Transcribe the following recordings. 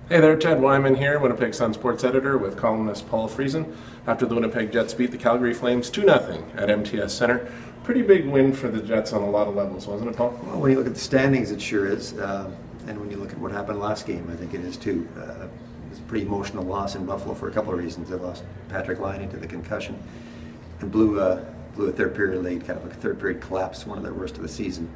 Hey there, Ted Wyman here, Winnipeg Sun sports editor with columnist Paul Friesen. After the Winnipeg Jets beat the Calgary Flames 2-0 at MTS Centre. Pretty big win for the Jets on a lot of levels, wasn't it, Paul? Well, when you look at the standings, it sure is. And when you look at what happened last game, I think it is too. It was a pretty emotional loss in Buffalo for a couple of reasons. They lost Patrick Laine to the concussion and blew a third period lead, kind of like a third period collapse, one of their worst of the season.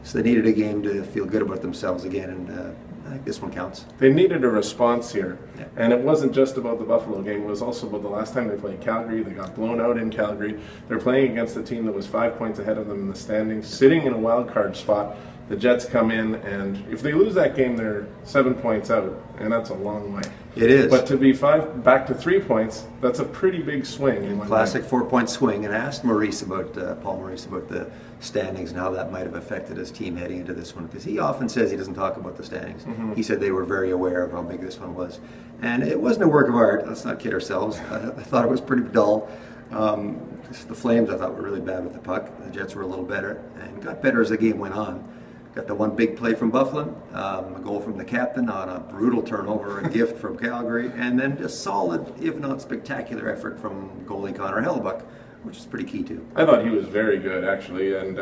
So they needed a game to feel good about themselves again, and I think this one counts. They needed a response here, yeah. And it wasn't just about the Buffalo game, it was also about the last time they played Calgary. They got blown out in Calgary. They're playing against a team that was 5 points ahead of them in the standings, sitting in a wild card spot. The Jets come in, and if they lose that game, they're 7 points out, and that's a long way. It is. But to be back to 3 points, that's a pretty big swing. Classic 4-point swing. And I asked Maurice about Paul Maurice about the standings and how that might have affected his team heading into this one, because he often says he doesn't talk about the standings. Mm-hmm. He said they were very aware of how big this one was, and it wasn't a work of art. Let's not kid ourselves. I thought it was pretty dull. The Flames, I thought, were really bad with the puck. The Jets were a little better and got better as the game went on. Got the one big play from Buffalo, a goal from the captain on a brutal turnover, a gift from Calgary, and then a solid, if not spectacular, effort from goalie Connor Hellebuck, which is pretty key too. I thought he was very good, actually, and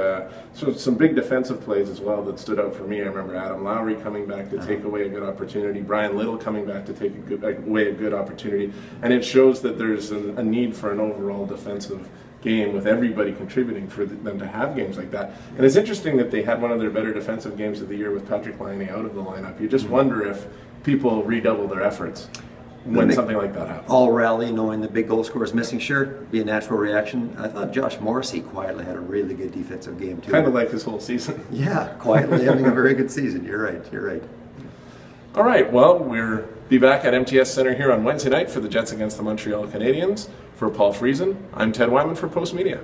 so some big defensive plays as well that stood out for me. I remember Adam Lowry coming back to take away a good opportunity, Brian Little coming back to take away a good opportunity, and it shows that there's a need for an overall defensive game with everybody contributing for them to have games like that. And it's interesting that they had one of their better defensive games of the year with Patrick Laine out of the lineup. You just wonder if people redouble their efforts when something like that happens. All rally knowing the big goal scorer is missing, sure, be a natural reaction. I thought Josh Morrissey quietly had a really good defensive game too. Kind of like his whole season. Yeah, quietly having a very good season. You're right, you're right. All right, well, we'll be back at MTS Centre here on Wednesday night for the Jets against the Montreal Canadiens. For Paul Friesen, I'm Ted Wyman for Post Media.